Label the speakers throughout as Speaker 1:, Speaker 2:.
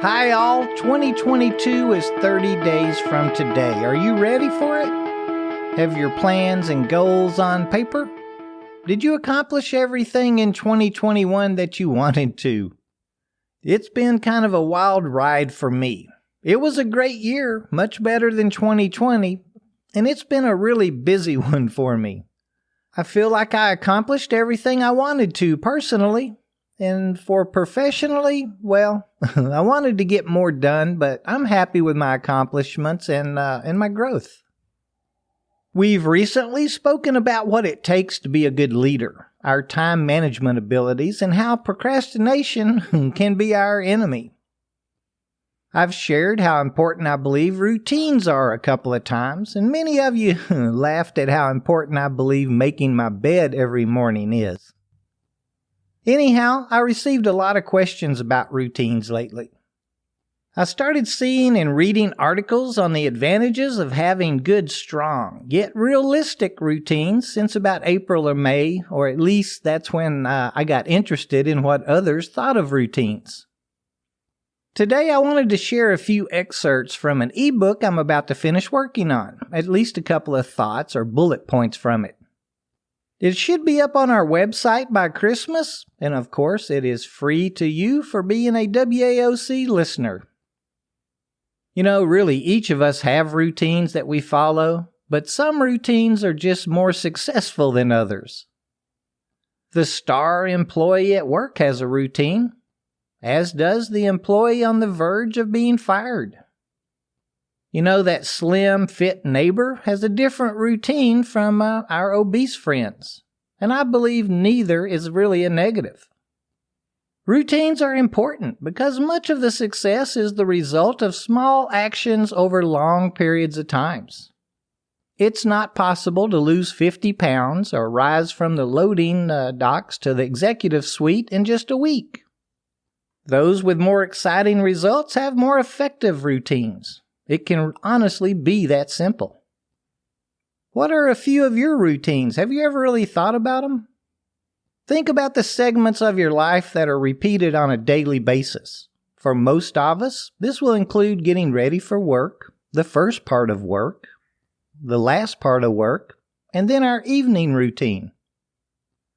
Speaker 1: Hi all, 2022 is 30 days from today. Are you ready for it? Have your plans and goals on paper? Did you accomplish everything in 2021 that you wanted to? It's been kind of a wild ride for me. It was a great year, much better than 2020, and it's been a really busy one for me. I feel like I accomplished everything I wanted to personally. And for professionally, well, I wanted to get more done, but I'm happy with my accomplishments and my growth. We've recently spoken about what it takes to be a good leader, our time management abilities, and how procrastination can be our enemy. I've shared how important I believe routines are a couple of times, and many of you laughed at how important I believe making my bed every morning is. Anyhow, I received a lot of questions about routines lately. I started seeing and reading articles on the advantages of having good, strong, yet realistic routines since about April or May, or at least that's when I got interested in what others thought of routines. Today I wanted to share a few excerpts from an ebook I'm about to finish working on, at least a couple of thoughts or bullet points from it. It should be up on our website by Christmas, and of course it is free to you for being a WAOC listener. You know, really each of us have routines that we follow, but some routines are just more successful than others. The star employee at work has a routine, as does the employee on the verge of being fired. You know, that slim, fit neighbor has a different routine from our obese friends, and I believe neither is really a negative. Routines are important because much of the success is the result of small actions over long periods of times. It's not possible to lose 50 pounds or rise from the loading docks to the executive suite in just a week. Those with more exciting results have more effective routines. It can honestly be that simple. What are a few of your routines? Have you ever really thought about them? Think about the segments of your life that are repeated on a daily basis. For most of us, this will include getting ready for work, the first part of work, the last part of work, and then our evening routine.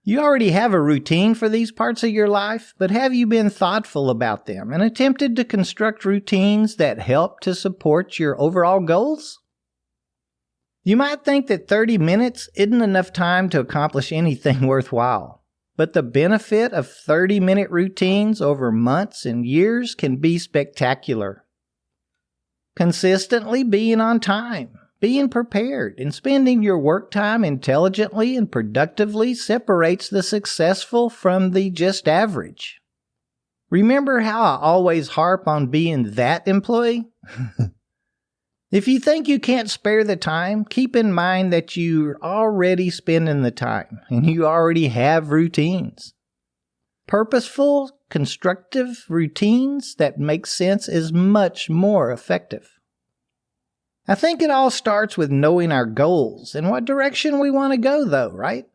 Speaker 1: You already have a routine for these parts of your life, but have you been thoughtful about them and attempted to construct routines that help to support your overall goals? You might think that 30 minutes isn't enough time to accomplish anything worthwhile, but the benefit of 30-minute routines over months and years can be spectacular. Consistently being on time, being prepared, and spending your work time intelligently and productively separates the successful from the just average. Remember how I always harp on being that employee? If you think you can't spare the time, keep in mind that you're already spending the time and you already have routines. Purposeful, constructive routines that make sense is much more effective. I think it all starts with knowing our goals and what direction we want to go, though, right?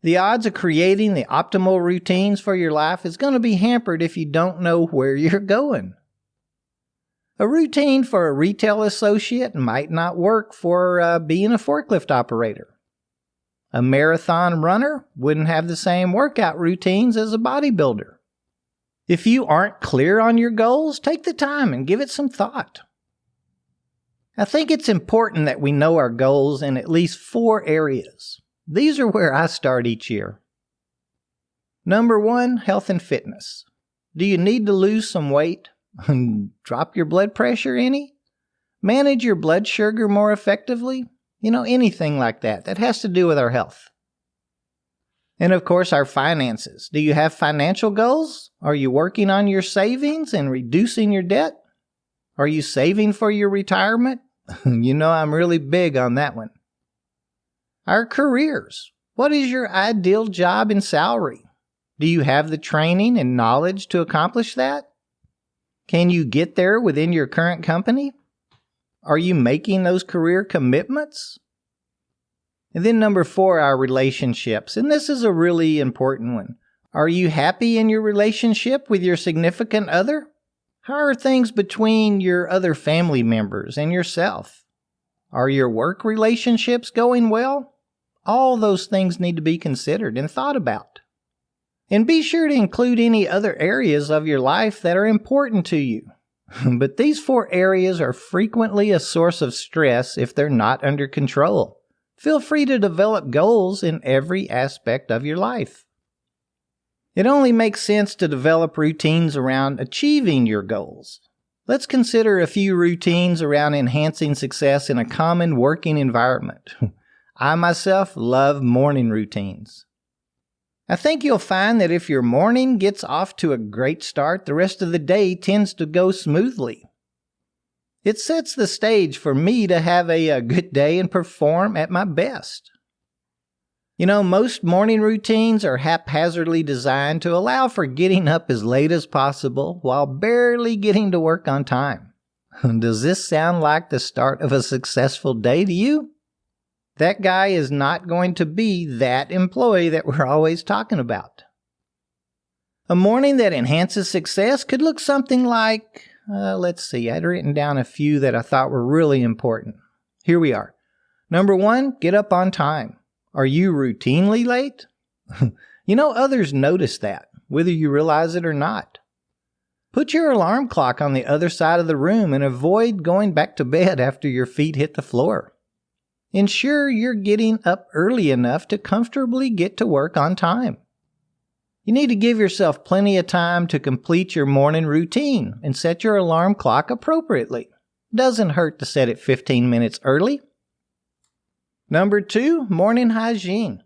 Speaker 1: The odds of creating the optimal routines for your life is going to be hampered if you don't know where you're going. A routine for a retail associate might not work for being a forklift operator. A marathon runner wouldn't have the same workout routines as a bodybuilder. If you aren't clear on your goals, take the time and give it some thought. I think it's important that we know our goals in at least 4 areas. These are where I start each year. Number 1, health and fitness. Do you need to lose some weight? Drop your blood pressure any? Manage your blood sugar more effectively? You know, anything like that. That has to do with our health. And of course, our finances. Do you have financial goals? Are you working on your savings and reducing your debt? Are you saving for your retirement? You know I'm really big on that one. Our careers. What is your ideal job and salary? Do you have the training and knowledge to accomplish that? Can you get there within your current company? Are you making those career commitments? And then number 4, our relationships. And this is a really important one. Are you happy in your relationship with your significant other? How are things between your other family members and yourself? Are your work relationships going well? All those things need to be considered and thought about. And be sure to include any other areas of your life that are important to you. But these 4 areas are frequently a source of stress if they're not under control. Feel free to develop goals in every aspect of your life. It only makes sense to develop routines around achieving your goals. Let's consider a few routines around enhancing success in a common working environment. I myself love morning routines. I think you'll find that if your morning gets off to a great start, the rest of the day tends to go smoothly. It sets the stage for me to have a good day and perform at my best. You know, most morning routines are haphazardly designed to allow for getting up as late as possible while barely getting to work on time. Does this sound like the start of a successful day to you? That guy is not going to be that employee that we're always talking about. A morning that enhances success could look something like, let's see, I'd written down a few that I thought were really important. Here we are. Number 1, get up on time. Are you routinely late? You know, others notice that, whether you realize it or not. Put your alarm clock on the other side of the room and avoid going back to bed after your feet hit the floor. Ensure you're getting up early enough to comfortably get to work on time. You need to give yourself plenty of time to complete your morning routine and set your alarm clock appropriately. Doesn't hurt to set it 15 minutes early. Number 2, morning hygiene.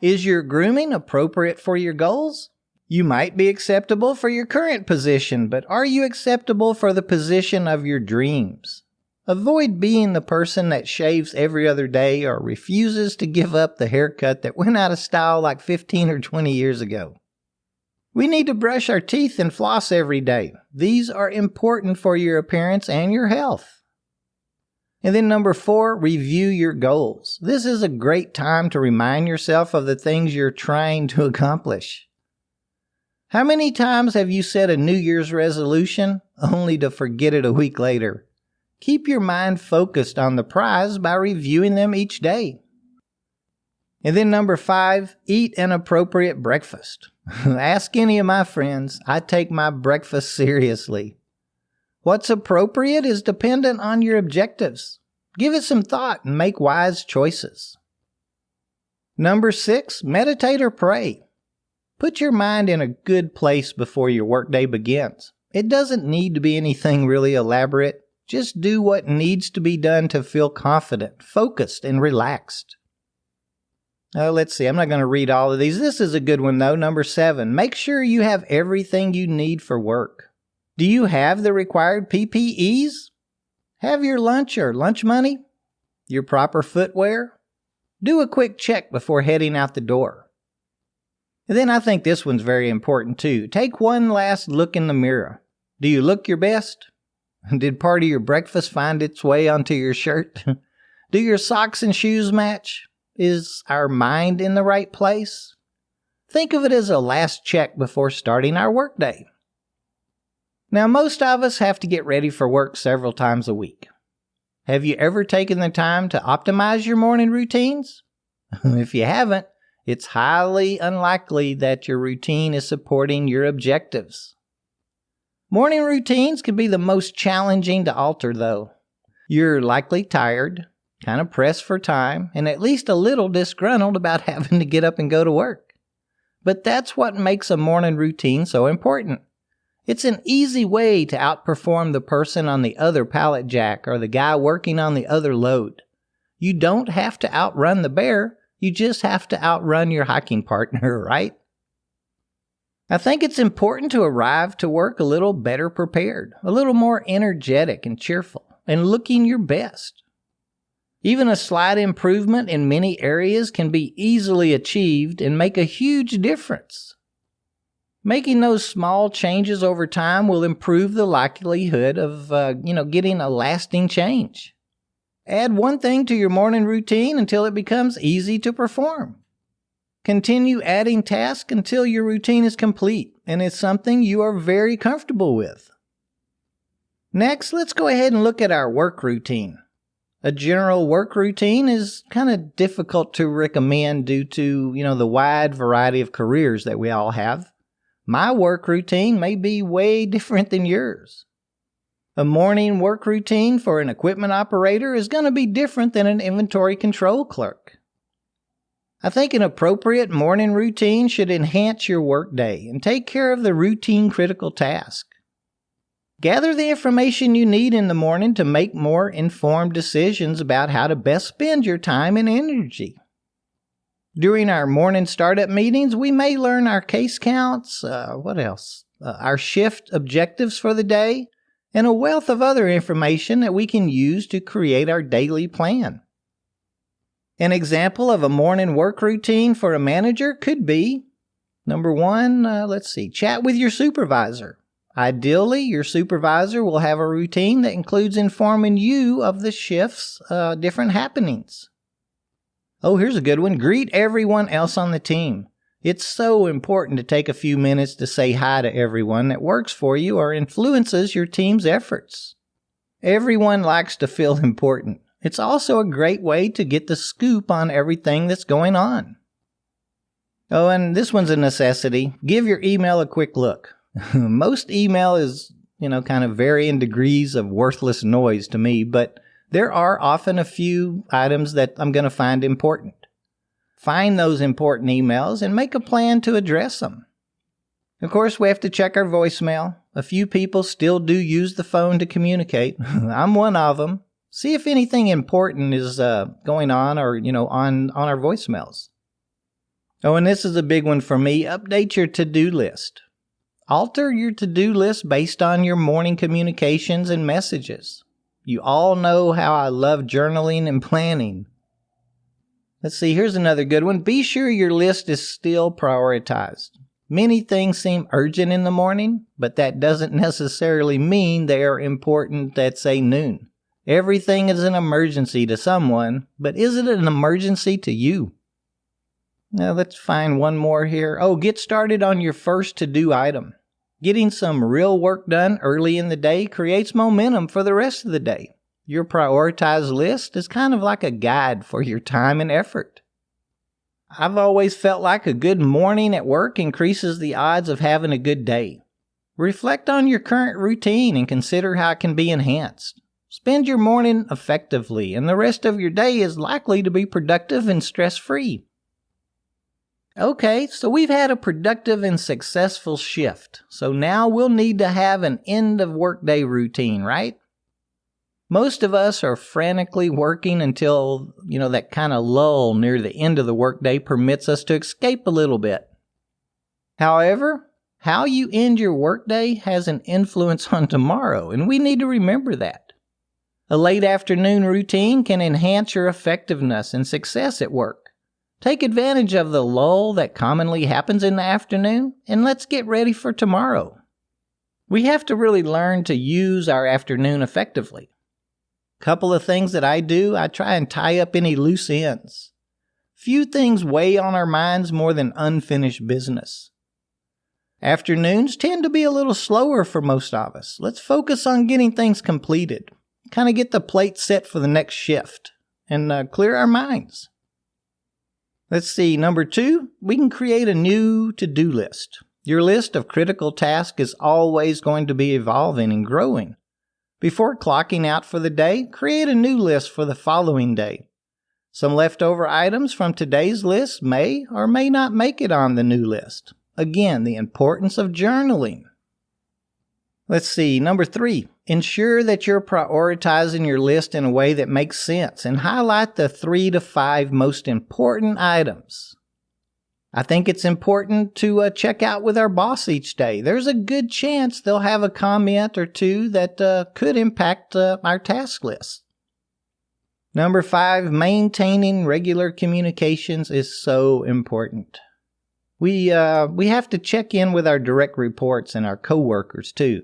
Speaker 1: Is your grooming appropriate for your goals? You might be acceptable for your current position, but are you acceptable for the position of your dreams? Avoid being the person that shaves every other day or refuses to give up the haircut that went out of style like 15 or 20 years ago. We need to brush our teeth and floss every day. These are important for your appearance and your health. And then number 4, review your goals. This is a great time to remind yourself of the things you're trying to accomplish. How many times have you set a New Year's resolution only to forget it a week later? Keep your mind focused on the prize by reviewing them each day. And then number 5, eat an appropriate breakfast. Ask any of my friends, I take my breakfast seriously. What's appropriate is dependent on your objectives. Give it some thought and make wise choices. Number 6, meditate or pray. Put your mind in a good place before your workday begins. It doesn't need to be anything really elaborate. Just do what needs to be done to feel confident, focused, and relaxed. Let's see, I'm not going to read all of these. This is a good one though. Number 7, make sure you have everything you need for work. Do you have the required PPEs? Have your lunch or lunch money? Your proper footwear? Do a quick check before heading out the door. And then I think this one's very important too. Take one last look in the mirror. Do you look your best? Did part of your breakfast find its way onto your shirt? Do your socks and shoes match? Is our mind in the right place? Think of it as a last check before starting our workday. Now, most of us have to get ready for work several times a week. Have you ever taken the time to optimize your morning routines? If you haven't, it's highly unlikely that your routine is supporting your objectives. Morning routines can be the most challenging to alter, though. You're likely tired, kind of pressed for time, and at least a little disgruntled about having to get up and go to work. But that's what makes a morning routine so important. It's an easy way to outperform the person on the other pallet jack or the guy working on the other load. You don't have to outrun the bear, you just have to outrun your hiking partner, right? I think it's important to arrive to work a little better prepared, a little more energetic and cheerful, and looking your best. Even a slight improvement in many areas can be easily achieved and make a huge difference. Making those small changes over time will improve the likelihood of, getting a lasting change. Add one thing to your morning routine until it becomes easy to perform. Continue adding tasks until your routine is complete and it's something you are very comfortable with. Next, let's go ahead and look at our work routine. A general work routine is kind of difficult to recommend due to, the wide variety of careers that we all have. My work routine may be way different than yours. A morning work routine for an equipment operator is going to be different than an inventory control clerk. I think an appropriate morning routine should enhance your workday and take care of the routine critical task. Gather the information you need in the morning to make more informed decisions about how to best spend your time and energy. During our morning startup meetings, we may learn our case counts, our shift objectives for the day, and a wealth of other information that we can use to create our daily plan. An example of a morning work routine for a manager could be, number one, chat with your supervisor. Ideally, your supervisor will have a routine that includes informing you of the shift's different happenings. Oh, here's a good one. Greet everyone else on the team. It's so important to take a few minutes to say hi to everyone that works for you or influences your team's efforts. Everyone likes to feel important. It's also a great way to get the scoop on everything that's going on. Oh, and this one's a necessity. Give your email a quick look. Most email is, kind of varying degrees of worthless noise to me, but there are often a few items that I'm going to find important. Find those important emails and make a plan to address them. Of course, we have to check our voicemail. A few people still do use the phone to communicate. I'm one of them. See if anything important is going on or, on our voicemails. Oh, and this is a big one for me. Update your to-do list. Alter your to-do list based on your morning communications and messages. You all know how I love journaling and planning. Let's see, here's another good one. Be sure your list is still prioritized. Many things seem urgent in the morning, but that doesn't necessarily mean they are important at, say, noon. Everything is an emergency to someone, but is it an emergency to you? Now let's find one more here. Oh, get started on your first to-do item. Getting some real work done early in the day creates momentum for the rest of the day. Your prioritized list is kind of like a guide for your time and effort. I've always felt like a good morning at work increases the odds of having a good day. Reflect on your current routine and consider how it can be enhanced. Spend your morning effectively, and the rest of your day is likely to be productive and stress-free. Okay, so we've had a productive and successful shift. So now we'll need to have an end of workday routine, right? Most of us are frantically working until, that kind of lull near the end of the workday permits us to escape a little bit. However, how you end your workday has an influence on tomorrow, and we need to remember that. A late afternoon routine can enhance your effectiveness and success at work. Take advantage of the lull that commonly happens in the afternoon, and let's get ready for tomorrow. We have to really learn to use our afternoon effectively. Couple of things that I do, I try and tie up any loose ends. Few things weigh on our minds more than unfinished business. Afternoons tend to be a little slower for most of us. Let's focus on getting things completed. Kind of get the plate set for the next shift and clear our minds. Let's see, number 2, we can create a new to-do list. Your list of critical tasks is always going to be evolving and growing. Before clocking out for the day, create a new list for the following day. Some leftover items from today's list may or may not make it on the new list. Again, the importance of journaling. Let's see, number 3, ensure that you're prioritizing your list in a way that makes sense and highlight the 3 to 5 most important items. I think it's important to check out with our boss each day. There's a good chance they'll have a comment or two that could impact our task list. Number 5, maintaining regular communications is so important. We have to check in with our direct reports and our coworkers too.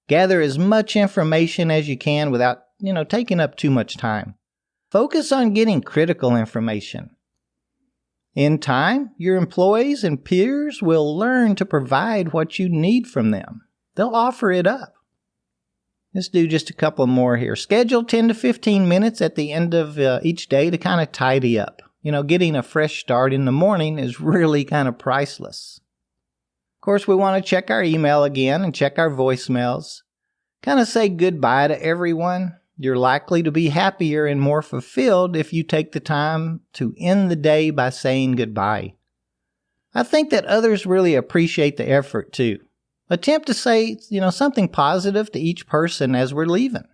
Speaker 1: Gather as much information as you can without, taking up too much time. Focus on getting critical information. In time, your employees and peers will learn to provide what you need from them. They'll offer it up. Let's do just a couple more here. Schedule 10 to 15 minutes at the end of each day to kind of tidy up. Getting a fresh start in the morning is really kind of priceless. Of course, we want to check our email again and check our voicemails. Kind of say goodbye to everyone. You're likely to be happier and more fulfilled if you take the time to end the day by saying goodbye. I think that others really appreciate the effort too. Attempt to say, something positive to each person as we're leaving.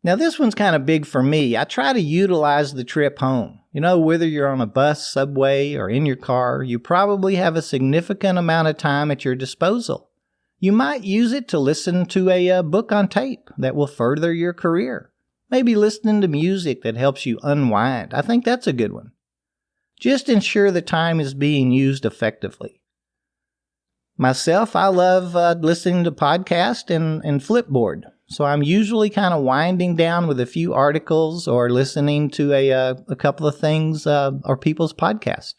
Speaker 1: Now, this one's kind of big for me. I try to utilize the trip home. Whether you're on a bus, subway, or in your car, you probably have a significant amount of time at your disposal. You might use it to listen to a book on tape that will further your career. Maybe listening to music that helps you unwind. I think that's a good one. Just ensure the time is being used effectively. Myself, I love listening to podcasts and Flipboard. So I'm usually kind of winding down with a few articles or listening to a couple of things or people's podcast.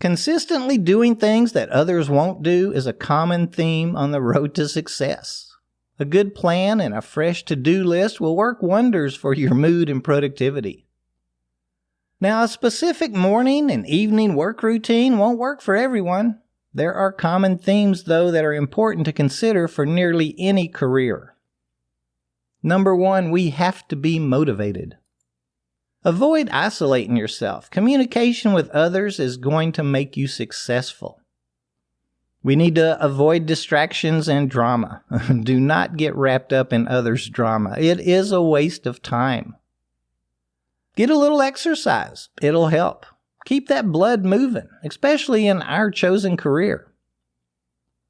Speaker 1: Consistently doing things that others won't do is a common theme on the road to success. A good plan and a fresh to-do list will work wonders for your mood and productivity. Now, a specific morning and evening work routine won't work for everyone. There are common themes, though, that are important to consider for nearly any career. Number 1, we have to be motivated. Avoid isolating yourself. Communication with others is going to make you successful. We need to avoid distractions and drama. Do not get wrapped up in others' drama. It is a waste of time. Get a little exercise. It'll help. Keep that blood moving, especially in our chosen career.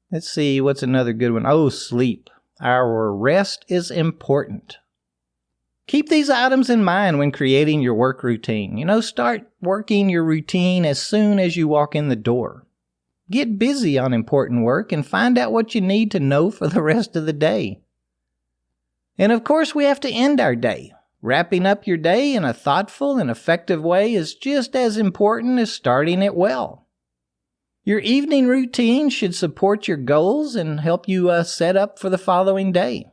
Speaker 1: Let's see, what's another good one? Oh, sleep. Our rest is important. Keep these items in mind when creating your work routine. Start working your routine as soon as you walk in the door. Get busy on important work and find out what you need to know for the rest of the day. And of course, we have to end our day. Wrapping up your day in a thoughtful and effective way is just as important as starting it well. Your evening routine should support your goals and help you set up for the following day.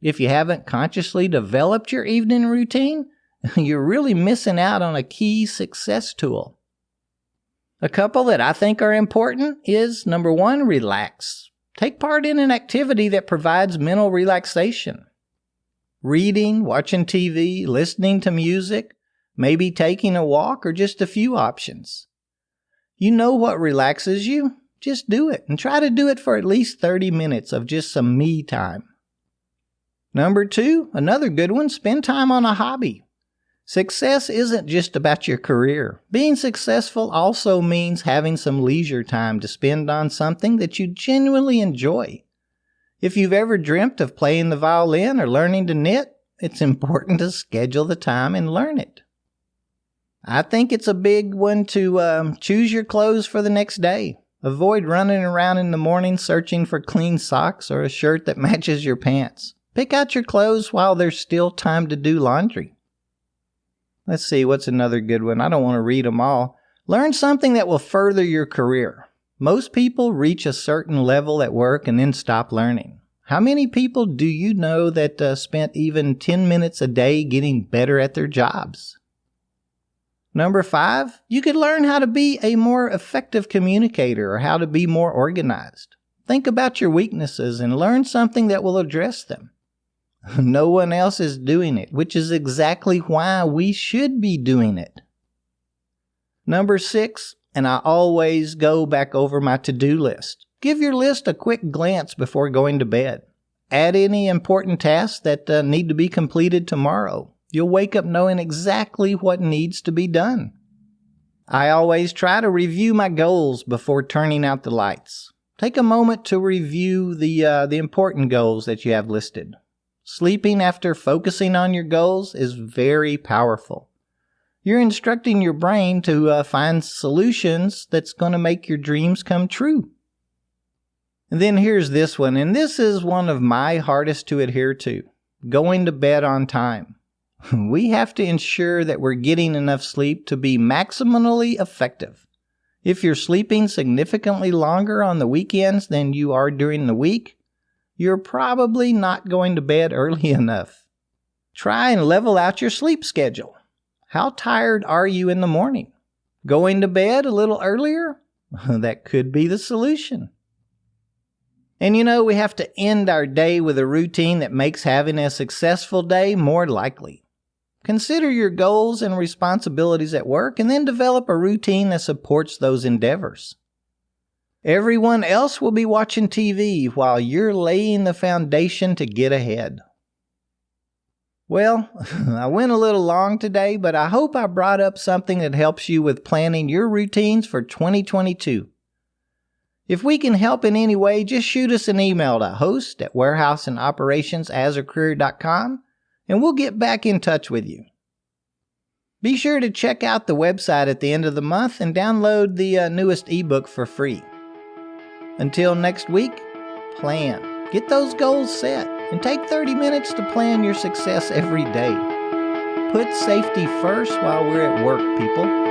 Speaker 1: If you haven't consciously developed your evening routine, you're really missing out on a key success tool. A couple that I think are important is, number 1, relax. Take part in an activity that provides mental relaxation. Reading, watching TV, listening to music, maybe taking a walk, or just a few options. You know what relaxes you? Just do it, and try to do it for at least 30 minutes of just some me time. Number 2, another good one, spend time on a hobby. Success isn't just about your career. Being successful also means having some leisure time to spend on something that you genuinely enjoy. If you've ever dreamt of playing the violin or learning to knit, it's important to schedule the time and learn it. I think it's a big one to choose your clothes for the next day. Avoid running around in the morning searching for clean socks or a shirt that matches your pants. Pick out your clothes while there's still time to do laundry. Let's see, what's another good one? I don't want to read them all. Learn something that will further your career. Most people reach a certain level at work and then stop learning. How many people do you know that spent even 10 minutes a day getting better at their jobs? Number 5, you could learn how to be a more effective communicator or how to be more organized. Think about your weaknesses and learn something that will address them. No one else is doing it, which is exactly why we should be doing it. Number 6, and I always go back over my to-do list. Give your list a quick glance before going to bed. Add any important tasks that need to be completed tomorrow. You'll wake up knowing exactly what needs to be done. I always try to review my goals before turning out the lights. Take a moment to review the important goals that you have listed. Sleeping after focusing on your goals is very powerful. You're instructing your brain to find solutions that's going to make your dreams come true. And then here's this one, and this is one of my hardest to adhere to. Going to bed on time. We have to ensure that we're getting enough sleep to be maximally effective. If you're sleeping significantly longer on the weekends than you are during the week, you're probably not going to bed early enough. Try and level out your sleep schedule. How tired are you in the morning? Going to bed a little earlier? That could be the solution. And we have to end our day with a routine that makes having a successful day more likely. Consider your goals and responsibilities at work and then develop a routine that supports those endeavors. Everyone else will be watching TV while you're laying the foundation to get ahead. Well, I went a little long today, but I hope I brought up something that helps you with planning your routines for 2022. If we can help in any way, just shoot us an email to host@warehouseandoperationsasacareer.com and we'll get back in touch with you. Be sure to check out the website at the end of the month and download the newest ebook for free. Until next week, plan. Get those goals set and take 30 minutes to plan your success every day. Put safety first while we're at work, people.